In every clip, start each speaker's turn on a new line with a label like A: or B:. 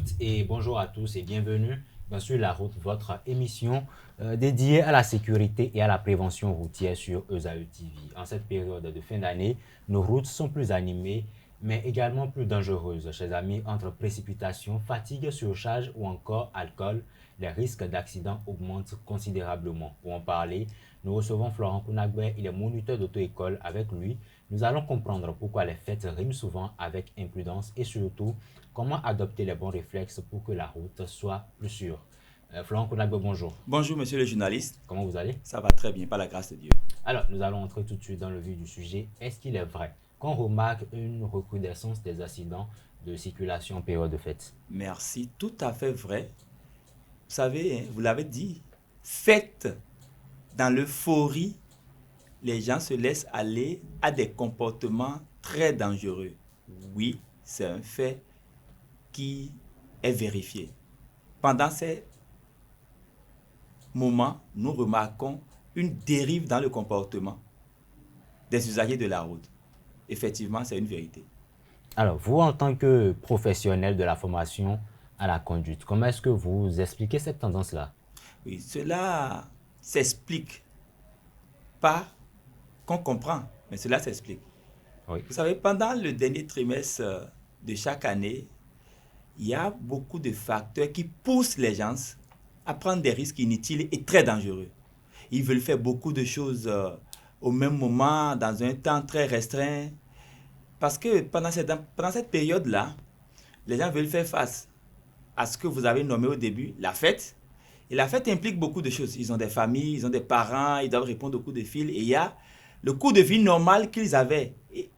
A: toutes et bonjour à tous et bienvenue dans Sur la route, votre émission dédiée à la sécurité et à la prévention routière sur ESAE TV. En cette période de fin d'année, nos routes sont plus animées mais également plus dangereuses. Chers amis, entre précipitation, fatigue, surcharge ou encore alcool, les risques d'accident augmentent considérablement. Pour en parler, nous recevons Florent Kounagbe, il est moniteur d'auto-école. Avec lui, nous allons comprendre pourquoi les fêtes riment souvent avec imprudence et surtout, comment adopter les bons réflexes pour que la route soit plus sûre. Florent Kounagbe, bonjour.
B: Bonjour, monsieur le journaliste.
A: Comment vous allez?
B: Ça va très bien, par la grâce de Dieu.
A: Alors, nous allons entrer tout de suite dans le vif du sujet. Est-ce qu'il est vrai qu'on remarque une recrudescence des accidents de circulation en période de fête?
B: Merci, tout à fait vrai. Vous savez, vous l'avez dit, fête, dans l'euphorie, les gens se laissent aller à des comportements très dangereux. Oui, c'est un fait qui est vérifié. Pendant ces moments, nous remarquons une dérive dans le comportement des usagers de la route. Effectivement, c'est une vérité.
A: Alors, vous, en tant que professionnel de la formation à la conduite, comment est-ce que vous expliquez cette tendance-là?
B: Oui, cela s'explique pas qu'on comprend, mais cela s'explique.
A: Oui.
B: Vous savez, pendant le dernier trimestre de chaque année, il y a beaucoup de facteurs qui poussent les gens à prendre des risques inutiles et très dangereux. Ils veulent faire beaucoup de choses au même moment, dans un temps très restreint. Parce que pendant cette période-là, les gens veulent faire face à ce que vous avez nommé au début, la fête. Et la fête implique beaucoup de choses. Ils ont des familles, ils ont des parents, ils doivent répondre aux coups de fil. Et il y a le coût de vie normal qu'ils avaient. Et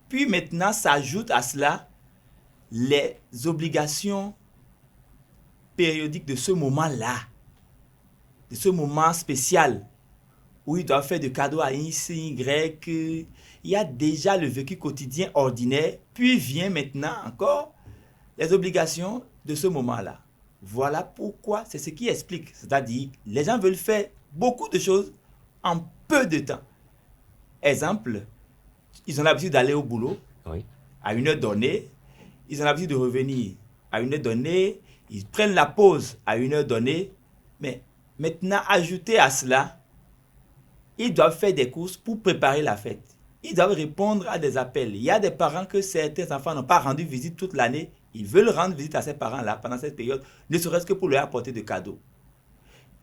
B: puis maintenant, s'ajoute à cela les obligations périodiques de ce moment-là, de ce moment spécial, où ils doivent faire de cadeaux à X, Y. Il y a déjà le vécu quotidien ordinaire, puis vient maintenant encore les obligations de ce moment-là. Voilà pourquoi, c'est ce qui explique. C'est-à-dire, les gens veulent faire beaucoup de choses en peu de temps. Exemple, ils ont l'habitude d'aller au boulot
A: Oui.
B: à une heure donnée. Ils ont l'habitude de revenir à une heure donnée. Ils prennent la pause à une heure donnée. Mais maintenant, ajouter à cela, ils doivent faire des courses pour préparer la fête. Ils doivent répondre à des appels. Il y a des parents que certains enfants n'ont pas rendu visite toute l'année. Ils veulent rendre visite à ces parents-là pendant cette période, ne serait-ce que pour leur apporter des cadeaux.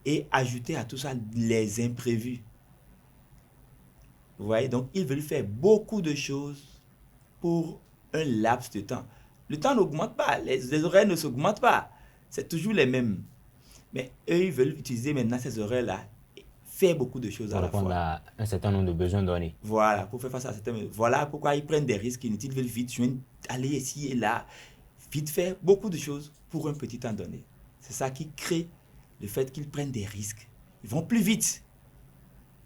B: Et ajouter à tout ça les imprévus. Vous voyez, donc ils veulent faire beaucoup de choses pour un laps de temps. Le temps n'augmente pas, les horaires ne s'augmentent pas. C'est toujours les mêmes. Mais eux, ils veulent utiliser maintenant ces horaires-là et faire beaucoup de choses
A: Pour
B: à la
A: répondre
B: fois.
A: à un certain nombre de besoins donnés.
B: Voilà, pour faire face à certains. Voilà pourquoi ils prennent des risques inutiles, ils veulent vite joindre, aller ici et là, vite faire beaucoup de choses pour un petit temps donné. C'est ça qui crée le fait qu'ils prennent des risques. Ils vont plus vite.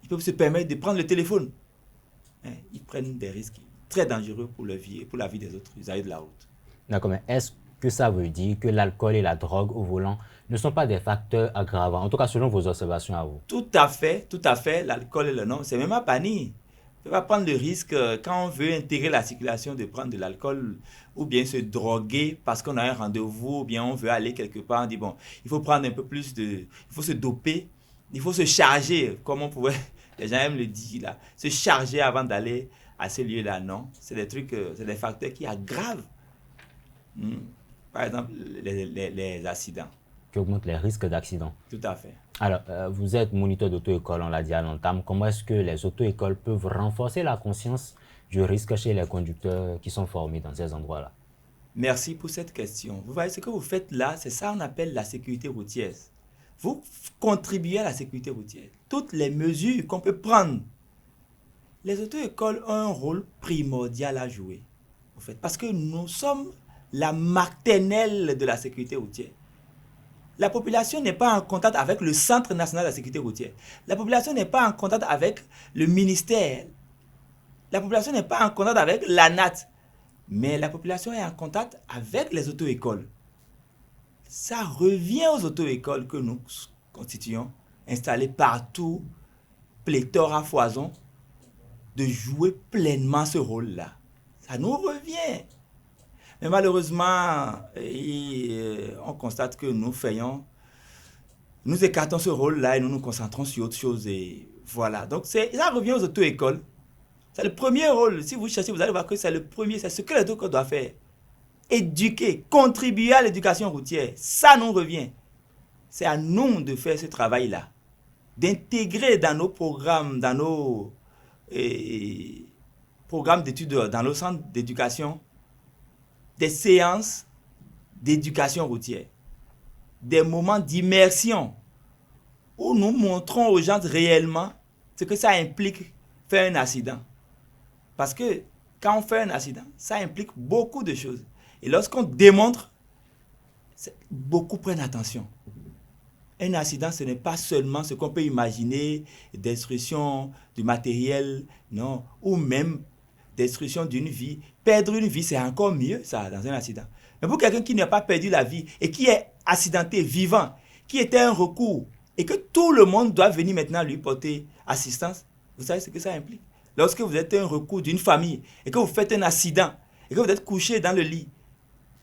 B: Ils peuvent se permettre de prendre le téléphone. Ils prennent des risques très dangereux pour leur vie et pour la vie des autres usagers de la route.
A: D'accord, mais est-ce que ça veut dire que l'alcool et la drogue au volant ne sont pas des facteurs aggravants, en tout cas selon vos observations à vous?
B: Tout à fait, l'alcool et le nom, c'est même à bannir. On ne peut pas prendre le risque quand on veut intégrer la circulation de prendre de l'alcool ou bien se droguer parce qu'on a un rendez-vous ou bien on veut aller quelque part. On dit bon, il faut prendre un peu plus de... Il faut se doper, il faut se charger, comme on pouvait... Les gens aiment le dire là. Se charger avant d'aller à ce lieu-là, non. C'est des trucs, c'est des facteurs qui aggravent, par exemple, les accidents.
A: Qui augmentent les risques d'accident.
B: Tout à fait.
A: Alors, vous êtes moniteur d'auto-école, on l'a dit à l'entame. Comment est-ce que les auto-écoles peuvent renforcer la conscience du risque chez les conducteurs qui sont formés dans ces endroits-là?
B: Merci pour cette question. Vous voyez, ce que vous faites là, c'est ça qu'on appelle la sécurité routière. Vous contribuez à la sécurité routière. Toutes les mesures qu'on peut prendre, les auto-écoles ont un rôle primordial à jouer. En fait, parce que nous sommes la maternelle de la sécurité routière. La population n'est pas en contact avec le Centre national de la sécurité routière. La population n'est pas en contact avec le ministère. La population n'est pas en contact avec l'ANAT. Mais la population est en contact avec les auto-écoles. Ça revient aux auto-écoles que nous constituons, installées partout, pléthore à foison, de jouer pleinement ce rôle-là. Ça nous revient. Mais malheureusement, on constate que nous écartons ce rôle-là et nous nous concentrons sur autre chose. Et voilà. Donc, ça revient aux auto-écoles. C'est le premier rôle. Si vous cherchez, vous allez voir que c'est le premier. C'est ce que les auto-écoles doivent faire. Éduquer, contribuer à l'éducation routière. Ça nous revient. C'est à nous de faire ce travail-là. D'intégrer dans nos programmes, dans nos programmes d'études, dans nos centres d'éducation, des séances d'éducation routière. Des moments d'immersion où nous montrons aux gens réellement ce que ça implique faire un accident. Parce que quand on fait un accident, ça implique beaucoup de choses. Et lorsqu'on démontre, beaucoup prennent attention. Un accident, ce n'est pas seulement ce qu'on peut imaginer, destruction du matériel, non, ou même destruction d'une vie. Perdre une vie, c'est encore mieux, ça, dans un accident. Mais pour quelqu'un qui n'a pas perdu la vie et qui est accidenté, vivant, qui était un recours, et que tout le monde doit venir maintenant lui porter assistance, vous savez ce que ça implique? Lorsque vous êtes un recours d'une famille et que vous faites un accident et que vous êtes couché dans le lit,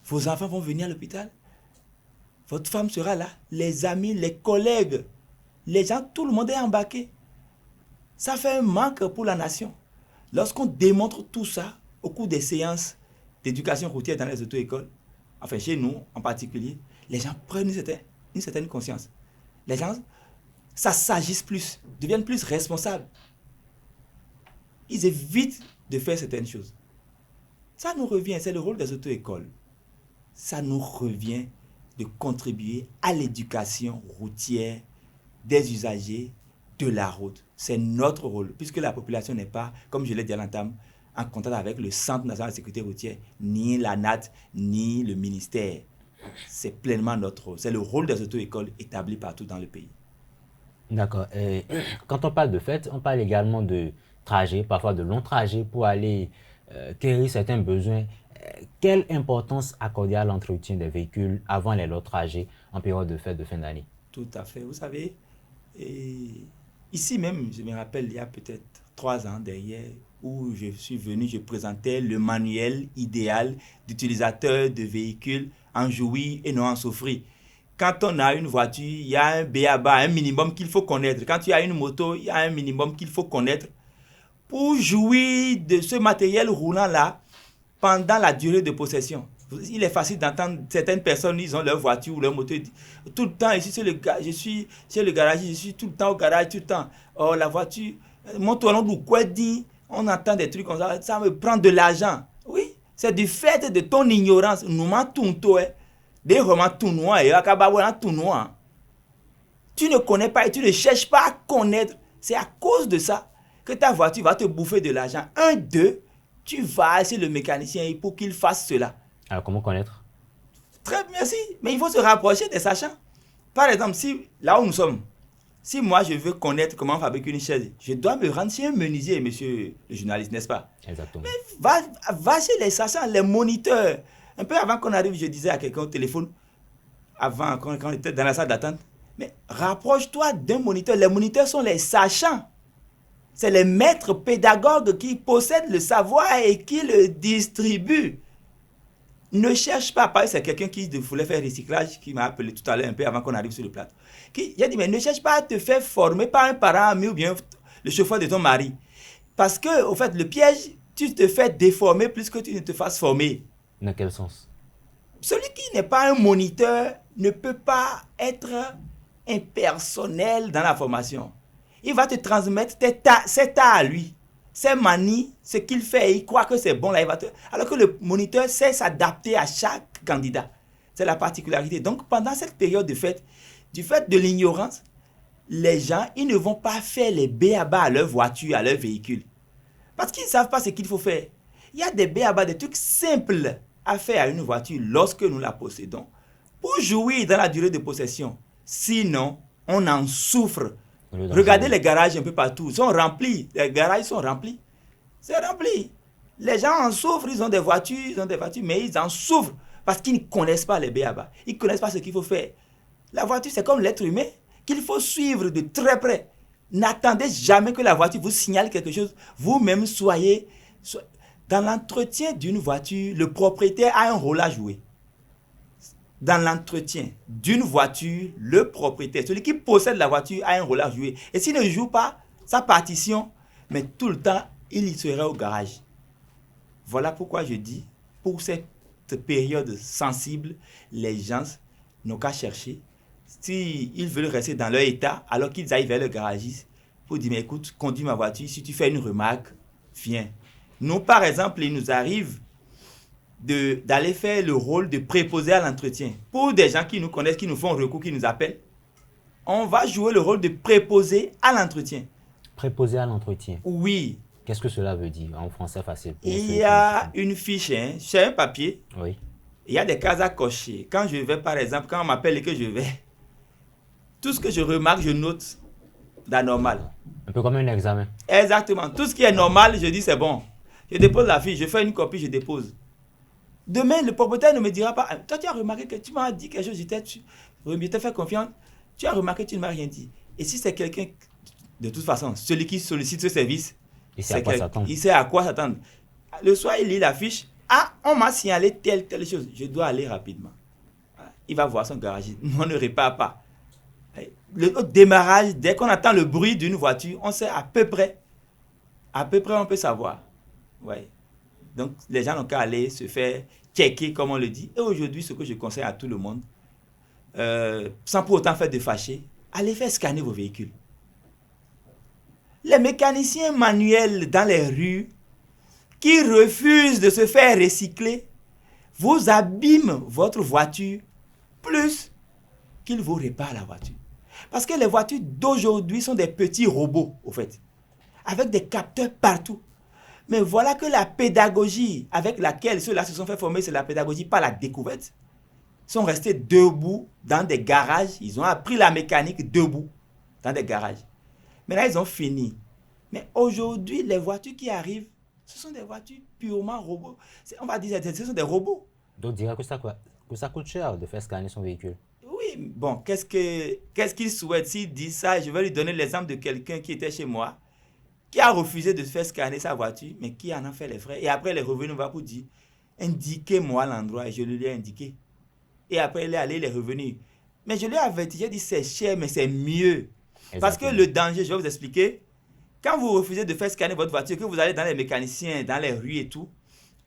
B: vos enfants vont venir à l'hôpital. Votre femme sera là, les amis, les collègues, les gens, tout le monde est embarqué. Ça fait un manque pour la nation. Lorsqu'on démontre tout ça au cours des séances d'éducation routière dans les auto-écoles, enfin chez nous en particulier, les gens prennent une certaine conscience. Les gens, ça s'agisse plus, deviennent plus responsables. Ils évitent de faire certaines choses. Ça nous revient, c'est le rôle des auto-écoles. Ça nous revient de contribuer à l'éducation routière des usagers de la route. C'est notre rôle, puisque la population n'est pas, comme je l'ai dit à l'entame, en contact avec le Centre national de sécurité routière, ni la NAT, ni le ministère. C'est pleinement notre rôle. C'est le rôle des auto-écoles établis partout dans le pays.
A: D'accord. Et quand on parle de fête, on parle également de trajets, parfois de longs trajets pour aller quérir certains besoins. Quelle importance accorder à l'entretien des véhicules avant les longs trajets en période de fête de fin d'année?
B: Tout à fait. Vous savez, ici même, je me rappelle, il y a peut-être 3 ans derrière, où je suis venu, je présentais le manuel idéal d'utilisateur de véhicules en jouir et non en souffrir. Quand on a une voiture, il y a un b.a.-ba, un minimum qu'il faut connaître. Quand tu as une moto, il y a un minimum qu'il faut connaître pour jouir de ce matériel roulant-là pendant la durée de possession. Il est facile d'entendre certaines personnes, ils ont leur voiture ou leur moto, tout le temps, je suis chez le garage, je suis tout le temps au garage, tout le temps. Oh, la voiture, mon tournant du quoi dit, on entend des trucs comme ça, ça me prend de l'argent. Oui, c'est du fait de ton ignorance. Nous m'entendons tout, des romans tout noirs, et tout noir. Tu ne connais pas et tu ne cherches pas à connaître. C'est à cause de ça que ta voiture va te bouffer de l'argent. 1, 2, tu vas chez le mécanicien pour qu'il fasse cela.
A: Alors, comment connaître?
B: Très bien, merci. Mais il faut se rapprocher des sachants. Par exemple, si là où nous sommes, si moi je veux connaître comment fabriquer une chaise, je dois me rendre chez un menuisier, monsieur le journaliste, n'est-ce pas?
A: Exactement.
B: Mais va chez les sachants, les moniteurs. Un peu avant qu'on arrive, je disais à quelqu'un au téléphone, avant, quand on était dans la salle d'attente, mais rapproche-toi d'un moniteur. Les moniteurs sont les sachants. C'est les maîtres pédagogues qui possèdent le savoir et qui le distribuent. Ne cherche pas, parce que c'est quelqu'un qui voulait faire recyclage, qui m'a appelé tout à l'heure un peu avant qu'on arrive sur le plateau. Il a dit, mais ne cherche pas à te faire former par un parent ami ou bien le chauffeur de ton mari. Parce que, au fait, le piège, tu te fais déformer plus que tu ne te fasses former.
A: Dans quel sens?
B: Celui qui n'est pas un moniteur ne peut pas être impersonnel dans la formation. Il va te transmettre ses tas à lui, ses manies, ce qu'il fait, il croit que c'est bon, là, alors que le moniteur sait s'adapter à chaque candidat. C'est la particularité. Donc, pendant cette période de fête, du fait de l'ignorance, les gens, ils ne vont pas faire les b.a.-ba à leur voiture, à leur véhicule. Parce qu'ils ne savent pas ce qu'il faut faire. Il y a des b.a.-ba, des trucs simples à faire à une voiture lorsque nous la possédons, pour jouir dans la durée de possession. Sinon, on en souffre. Regardez les garages un peu partout, ils sont remplis. Les garages sont remplis. C'est rempli. Les gens en souffrent, ils ont des voitures, mais ils en souffrent parce qu'ils ne connaissent pas les b.a.-ba. Ils ne connaissent pas ce qu'il faut faire. La voiture, c'est comme l'être humain qu'il faut suivre de très près. N'attendez jamais que la voiture vous signale quelque chose. Vous-même Dans l'entretien d'une voiture, le propriétaire a un rôle à jouer. Dans l'entretien d'une voiture, le propriétaire, celui qui possède la voiture, a un rôle à jouer. Et s'il ne joue pas sa partition, mais tout le temps, il y serait au garage. Voilà pourquoi je dis, pour cette période sensible, les gens n'ont qu'à chercher. S'ils veulent rester dans leur état, alors qu'ils aillent vers le garagiste pour dire, mais écoute, conduis ma voiture, si tu fais une remarque, viens. Nous, par exemple, il nous arrive d'aller faire le rôle de préposé à l'entretien. Pour des gens qui nous connaissent, qui nous font recours, qui nous appellent, on va jouer le rôle de préposé à l'entretien.
A: Préposé à l'entretien.
B: Oui.
A: Qu'est-ce que cela veut dire en français facile?
B: Il y a une fiche, c'est un papier.
A: Oui.
B: Il y a des cases à cocher. Quand je vais, par exemple, quand on m'appelle et que je vais, tout ce que je remarque, je note d'anormal.
A: Un peu comme un examen.
B: Exactement. Tout ce qui est normal, je dis c'est bon. Je dépose la fiche, je fais une copie, je dépose. Demain, le propriétaire ne me dira pas, toi tu as remarqué que tu m'as dit quelque chose, je t'ai fait confiance, tu as remarqué que tu ne m'as rien dit. Et si c'est quelqu'un, de toute façon, celui qui sollicite ce service,
A: il sait à quoi s'attendre.
B: Il sait à quoi s'attendre. Le soir, il lit la fiche, ah, on m'a signalé telle chose, je dois aller rapidement. Il va voir son garagiste, on ne répare pas. Au démarrage, dès qu'on entend le bruit d'une voiture, on sait à peu près on peut savoir. Ouais. Donc, les gens n'ont qu'à aller se faire checker, comme on le dit. Et aujourd'hui, ce que je conseille à tout le monde, sans pour autant faire de fâcher, allez faire scanner vos véhicules. Les mécaniciens manuels dans les rues qui refusent de se faire recycler vous abîment votre voiture plus qu'ils vous réparent la voiture. Parce que les voitures d'aujourd'hui sont des petits robots, au fait, avec des capteurs partout. Mais voilà que la pédagogie avec laquelle ceux-là se sont fait former, c'est la pédagogie par la découverte. Ils sont restés debout dans des garages. Ils ont appris la mécanique debout dans des garages. Maintenant, ils ont fini. Mais aujourd'hui, les voitures qui arrivent, ce sont des voitures purement robots. On va dire que ce sont des robots.
A: Donc, dire que ça coûte cher de faire scanner son véhicule.
B: Oui, bon, qu'est-ce qu'il souhaite? S'il dit ça, je vais lui donner l'exemple de quelqu'un qui était chez moi, qui a refusé de faire scanner sa voiture, mais qui en a fait les frais. Et après, il est revenu, va pour dire, indiquez-moi l'endroit. Et je lui ai indiqué. Et après, il est allé, il est revenu. Mais je lui ai averti, j'ai dit, c'est cher, mais c'est mieux. Exactement. Parce que le danger, je vais vous expliquer, quand vous refusez de faire scanner votre voiture, que vous allez dans les mécaniciens, dans les rues et tout,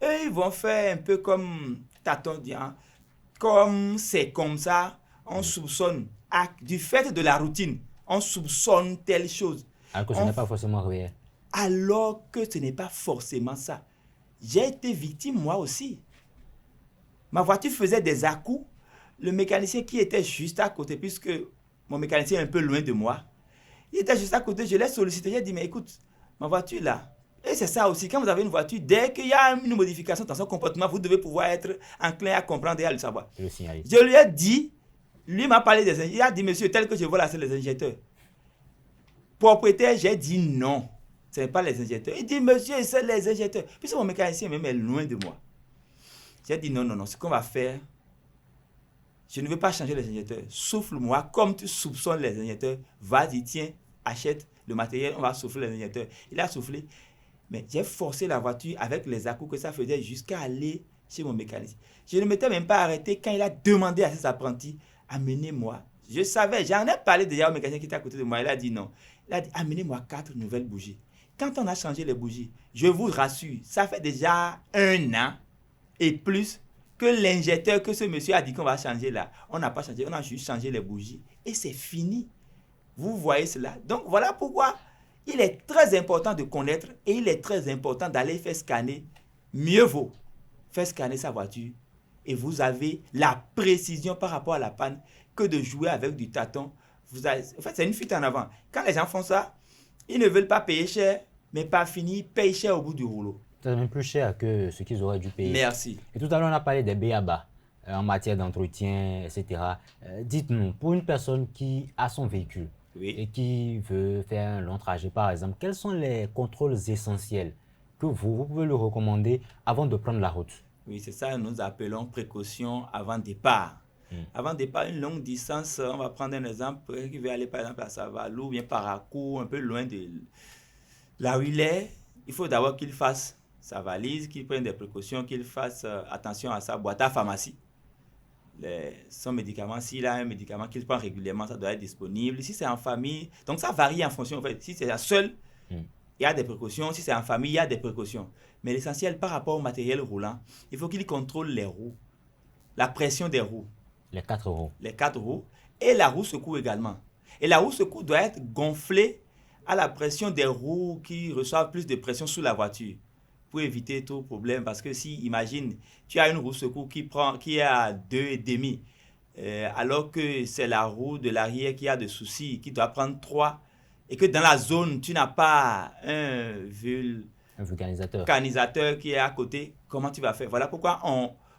B: eux, ils vont faire un peu comme tâton dit, hein, comme c'est comme ça, on soupçonne, du fait de la routine, on soupçonne telle chose.
A: Alors que ce n'est pas forcément réel.
B: Alors que ce n'est pas forcément ça. J'ai été victime moi aussi. Ma voiture faisait des à-coups. Le mécanicien qui était juste à côté, puisque mon mécanicien est un peu loin de moi, il était juste à côté, je l'ai sollicité, j'ai dit, mais écoute, ma voiture là, et c'est ça aussi, quand vous avez une voiture, dès qu'il y a une modification dans son comportement, vous devez pouvoir être enclin à comprendre et à le savoir. Je lui ai dit, lui m'a parlé des injecteurs, il a dit, monsieur, tel que je vois là, c'est les injecteurs. Propriétaire, j'ai dit non, ce n'est pas les injecteurs. Il dit, monsieur, c'est les injecteurs. Puisque mon mécanicien même est loin de moi. J'ai dit, non, ce qu'on va faire, je ne veux pas changer les injecteurs. Souffle-moi, comme tu soupçonnes les injecteurs, vas-y, tiens, achète le matériel, on va souffler les injecteurs. Il a soufflé, mais j'ai forcé la voiture avec les à-coups que ça faisait jusqu'à aller chez mon mécanicien. Je ne m'étais même pas arrêté quand il a demandé à ses apprentis, amenez-moi. Je savais, j'en ai parlé déjà au mécanicien qui était à côté de moi, il a dit non. Il a dit, amenez-moi 4 nouvelles bougies. Quand on a changé les bougies, je vous rassure, ça fait déjà 1 an et plus que l'injecteur que ce monsieur a dit qu'on va changer là, on n'a pas changé, on a juste changé les bougies et c'est fini. Vous voyez cela? Donc voilà pourquoi il est très important de connaître et il est très important d'aller faire scanner. Mieux vaut faire scanner sa voiture et vous avez la précision par rapport à la panne que de jouer avec du tâton. En fait, c'est une fuite en avant. Quand les gens font ça, ils ne veulent pas payer cher, mais pas fini, payent cher au bout du rouleau.
A: C'est même plus cher que ce qu'ils auraient dû payer.
B: Merci.
A: Et tout à l'heure, on a parlé des b.a.-ba en matière d'entretien, etc. Dites-nous, pour une personne qui a son véhicule et qui veut faire un long trajet, par exemple, quels sont les contrôles essentiels que vous pouvez le recommander avant de prendre la route?
B: Oui, c'est ça que nous appelons précaution avant départ. Avant départ, une longue distance, on va prendre un exemple qui veut aller par exemple à Savalou ou bien Parakou, un peu loin de là où il est. Il faut d'abord qu'il fasse sa valise, qu'il prenne des précautions, qu'il fasse attention à sa boîte à pharmacie. Son médicament, s'il a un médicament qu'il prend régulièrement, ça doit être disponible. Si c'est en famille, donc ça varie en fonction, en fait. Si c'est seul, il y a des précautions. Si c'est en famille, il y a des précautions. Mais l'essentiel par rapport au matériel roulant, il faut qu'il contrôle les roues, la pression des roues.
A: Les 4 roues.
B: Les 4 roues et la roue secours également. Et la roue secours doit être gonflée à la pression des roues qui reçoivent plus de pression sous la voiture pour éviter tout problème. Parce que si, imagine, tu as une roue secours qui est à 2,5 alors que c'est la roue de l'arrière qui a des soucis, qui doit prendre 3 et que dans la zone, tu n'as pas un vulcanisateur qui est à côté, comment tu vas faire? Voilà pourquoi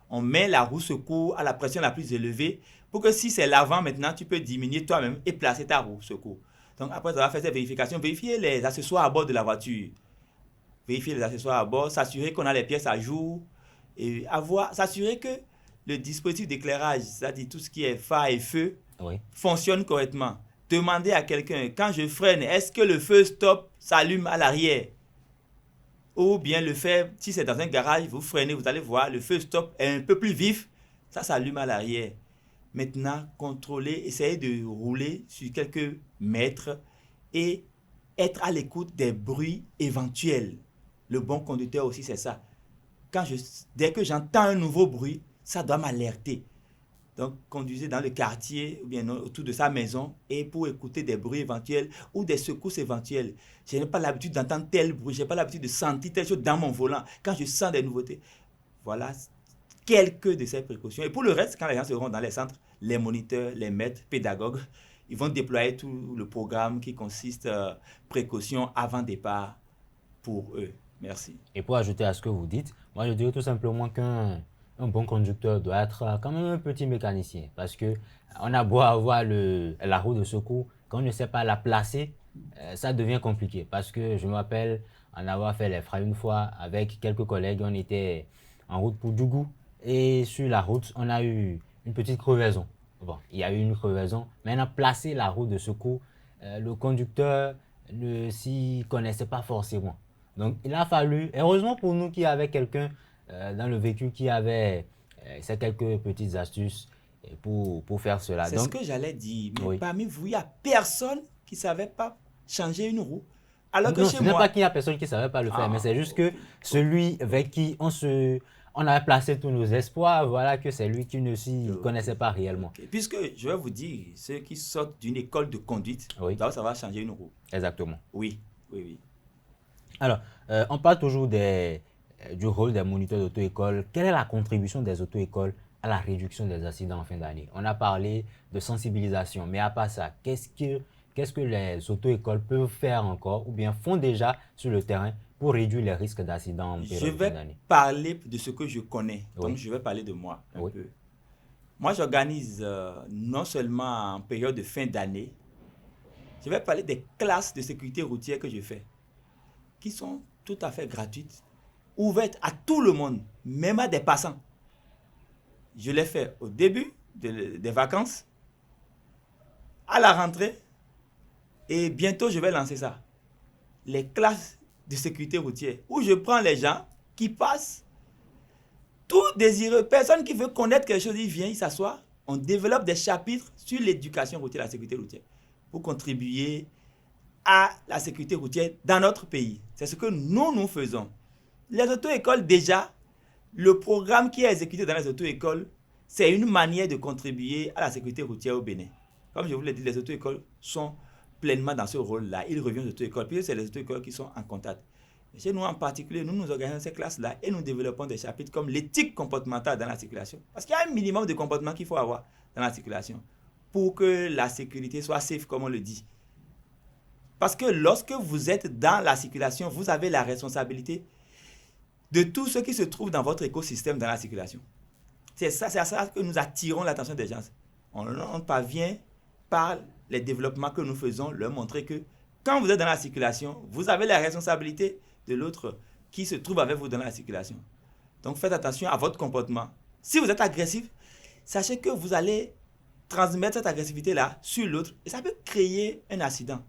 B: on met la roue secours à la pression la plus élevée pour que si c'est l'avant maintenant, tu peux diminuer toi-même et placer ta roue secours. Donc après avoir fait cette vérification, vérifier les accessoires à bord de la voiture. Vérifier les accessoires à bord, s'assurer qu'on a les pièces à jour et s'assurer que le dispositif d'éclairage, c'est-à-dire tout ce qui est phare et feu, fonctionne correctement. Demandez à quelqu'un, quand je freine, est-ce que le feu stop s'allume à l'arrière? Ou bien le fait, si c'est dans un garage, vous freinez, vous allez voir, le feu stop est un peu plus vif, ça s'allume à l'arrière. Maintenant, contrôlez, essayez de rouler sur quelques mètres et être à l'écoute des bruits éventuels. Le bon conducteur aussi, c'est ça. Dès que j'entends un nouveau bruit, ça doit m'alerter. Donc, conduisez dans le quartier ou bien autour de sa maison et pour écouter des bruits éventuels ou des secousses éventuelles. Je n'ai pas l'habitude d'entendre tel bruit, je n'ai pas l'habitude de sentir telle chose dans mon volant. Quand je sens des nouveautés, voilà quelques de ces précautions. Et pour le reste, quand les gens seront dans les centres, les moniteurs, les maîtres, pédagogues, ils vont déployer tout le programme qui consiste précaution avant départ pour eux. Merci.
A: Et pour ajouter à ce que vous dites, moi je dirais tout simplement qu'un bon conducteur doit être quand même un petit mécanicien. Parce que on a beau avoir la roue de secours, quand on ne sait pas la placer, ça devient compliqué. Parce que je me rappelle en avoir fait les frais une fois avec quelques collègues, on était en route pour Dougou. Et sur la route, on a eu une petite crevaison. Bon, il y a eu une crevaison, mais on a placé la roue de secours. Le conducteur ne s'y connaissait pas forcément. Donc, il a fallu, heureusement pour nous qu'il y avait quelqu'un dans le véhicule qui avait ces quelques petites astuces pour faire cela.
B: C'est ce que j'allais dire. Mais parmi vous, il n'y a personne qui ne savait pas changer une roue. Alors que
A: non,
B: chez
A: ce n'est pas qu'il n'y a personne qui ne savait pas le faire, mais c'est juste que celui avec qui on avait placé tous nos espoirs, voilà que c'est lui qui ne s'y connaissait pas réellement.
B: Puisque je vais vous dire, ceux qui sortent d'une école de conduite doivent savoir changer une roue.
A: Exactement.
B: Oui.
A: Alors, on parle toujours du rôle des moniteurs d'auto-école. Quelle est la contribution des auto-écoles à la réduction des accidents en fin d'année? On a parlé de sensibilisation, mais à part ça, qu'est-ce que les auto-écoles peuvent faire encore ou bien font déjà sur le terrain pour réduire les risques d'accidents en période de fin d'année?
B: Je vais parler de ce que je connais. Donc, je vais parler de moi un peu. Moi, j'organise non seulement en période de fin d'année, je vais parler des classes de sécurité routière que je fais, qui sont tout à fait gratuites, ouvertes à tout le monde, même à des passants. Je les fais au début des vacances, à la rentrée, et bientôt je vais lancer ça. Les classes de sécurité routière, où je prends les gens qui passent, tout désireux, personne qui veut connaître quelque chose, il vient, il s'assoit. On développe des chapitres sur l'éducation routière, la sécurité routière, pour contribuer à la sécurité routière dans notre pays. C'est ce que nous faisons. Les auto-écoles, déjà, le programme qui est exécuté dans les auto-écoles, c'est une manière de contribuer à la sécurité routière au Bénin. Comme je vous l'ai dit, les auto-écoles sont pleinement dans ce rôle-là. Ils reviennent aux auto-écoles, puis c'est les auto-écoles qui sont en contact. Chez nous en particulier, nous organisons ces classes-là et nous développons des chapitres comme l'éthique comportementale dans la circulation. Parce qu'il y a un minimum de comportement qu'il faut avoir dans la circulation pour que la sécurité soit safe, comme on le dit. Parce que lorsque vous êtes dans la circulation, vous avez la responsabilité de tout ce qui se trouve dans votre écosystème dans la circulation. C'est à ça que nous attirons l'attention des gens. On parvient par les développements que nous faisons, leur montrer que quand vous êtes dans la circulation, vous avez la responsabilité de l'autre qui se trouve avec vous dans la circulation. Donc faites attention à votre comportement. Si vous êtes agressif, sachez que vous allez transmettre cette agressivité-là sur l'autre et ça peut créer un accident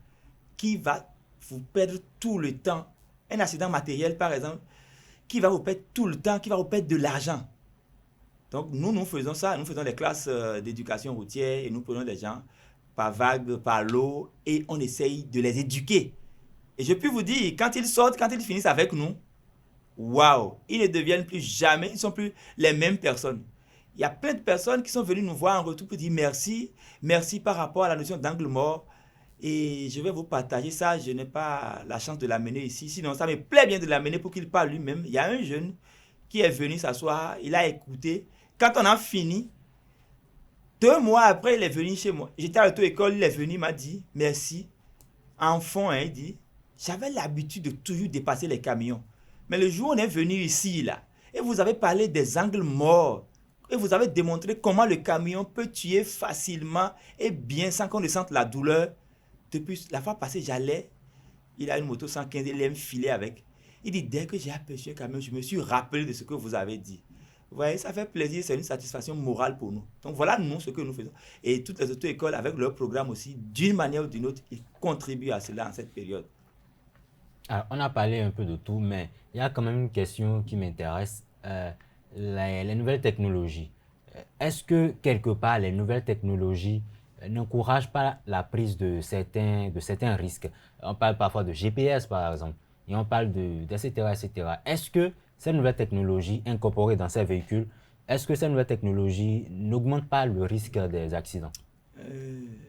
B: qui va vous perdre tout le temps. Un accident matériel, par exemple, qui va vous perdre tout le temps, qui va vous perdre de l'argent. Donc, nous faisons ça. Nous faisons des classes d'éducation routière et nous prenons des gens par vague, par lot et on essaye de les éduquer. Et je peux vous dire, quand ils sortent, quand ils finissent avec nous, waouh, ils ne deviennent plus jamais, ils ne sont plus les mêmes personnes. Il y a plein de personnes qui sont venues nous voir en retour pour dire merci, merci par rapport à la notion d'angle mort. Et je vais vous partager ça, je n'ai pas la chance de l'amener ici, sinon ça me plaît bien de l'amener pour qu'il parle lui-même. Il y a un jeune qui est venu s'asseoir, il a écouté. Quand on a fini, 2 mois après, il est venu chez moi. J'étais à l'auto-école, il est venu, il m'a dit merci. En fond, il dit, j'avais l'habitude de toujours dépasser les camions. Mais le jour où on est venu ici, là, et vous avez parlé des angles morts, et vous avez démontré comment le camion peut tuer facilement et bien sans qu'on ne sente la douleur. Depuis la fois passée, j'allais, il a une moto 115, il aime filer avec. Il dit, dès que j'ai aperçu un camion, je me suis rappelé de ce que vous avez dit. Vous voyez, ça fait plaisir, c'est une satisfaction morale pour nous. Donc voilà, nous, ce que nous faisons. Et toutes les auto-écoles, avec leur programme aussi, d'une manière ou d'une autre, ils contribuent à cela en cette période.
A: Alors, on a parlé un peu de tout, mais il y a quand même une question qui m'intéresse, les nouvelles technologies. Est-ce que quelque part les nouvelles technologies n'encouragent pas la prise de certains risques? On parle parfois de GPS par exemple, et on parle etc., etc. Est-ce que ces nouvelles technologies incorporées dans ces véhicules, est-ce que ces nouvelles technologies n'augmentent pas le risque des accidents?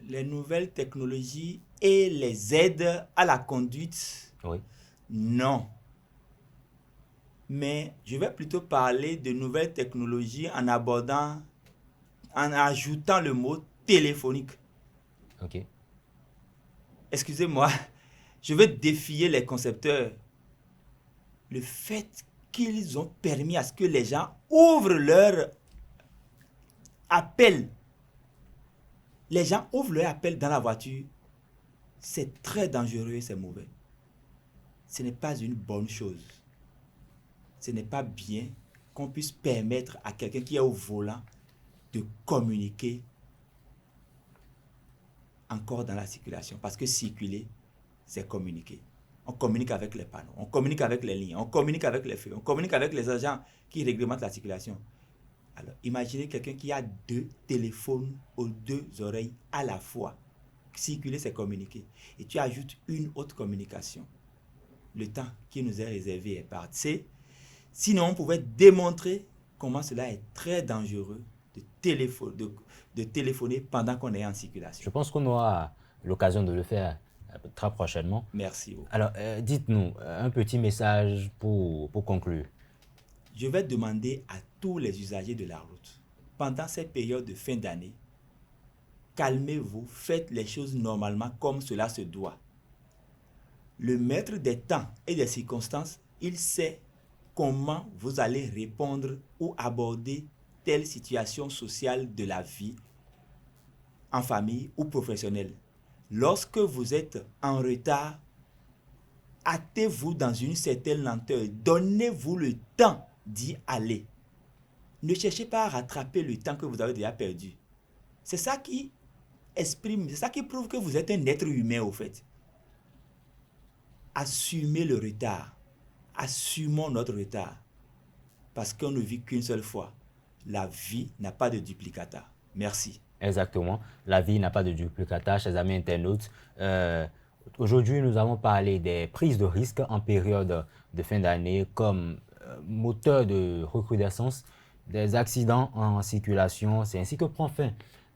B: Les nouvelles technologies et les aides à la conduite,
A: Oui.
B: non. Mais je vais plutôt parler de nouvelles technologies en abordant, en ajoutant le mot téléphonique.
A: Ok.
B: Excusez-moi, je veux défier les concepteurs. Le fait qu'ils ont permis à ce que les gens ouvrent leur appel. Les gens ouvrent leur appel dans la voiture. C'est très dangereux et c'est mauvais. Ce n'est pas une bonne chose. Ce n'est pas bien qu'on puisse permettre à quelqu'un qui est au volant de communiquer encore dans la circulation. Parce que circuler, c'est communiquer. On communique avec les panneaux, on communique avec les lignes, on communique avec les feux, on communique avec les agents qui réglementent la circulation. Alors, imaginez quelqu'un qui a 2 téléphones aux 2 oreilles à la fois. Circuler, c'est communiquer. Et tu ajoutes une autre communication. Le temps qui nous est réservé est parti. Sinon, on pouvait démontrer comment cela est très dangereux de téléphoner pendant qu'on est en circulation.
A: Je pense qu'on aura l'occasion de le faire très prochainement.
B: Merci beaucoup.
A: Alors, dites-nous un petit message pour conclure.
B: Je vais demander à tous les usagers de la route, pendant cette période de fin d'année, calmez-vous, faites les choses normalement comme cela se doit. Le maître des temps et des circonstances, il sait comment vous allez répondre ou aborder telle situation sociale de la vie, en famille ou professionnelle. Lorsque vous êtes en retard, hâtez-vous dans une certaine lenteur. Donnez-vous le temps d'y aller. Ne cherchez pas à rattraper le temps que vous avez déjà perdu. C'est ça qui exprime, c'est ça qui prouve que vous êtes un être humain au fait. Assumez le retard. Assumons notre retard. Parce qu'on ne vit qu'une seule fois. La vie n'a pas de duplicata. Merci.
A: Exactement. La vie n'a pas de duplicata, chers amis internautes. Aujourd'hui, nous avons parlé des prises de risques en période de fin d'année comme moteur de recrudescence des accidents en circulation. C'est ainsi que prend fin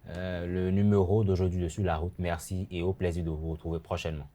A: le numéro d'aujourd'hui de Sur la route. Merci et au plaisir de vous retrouver prochainement.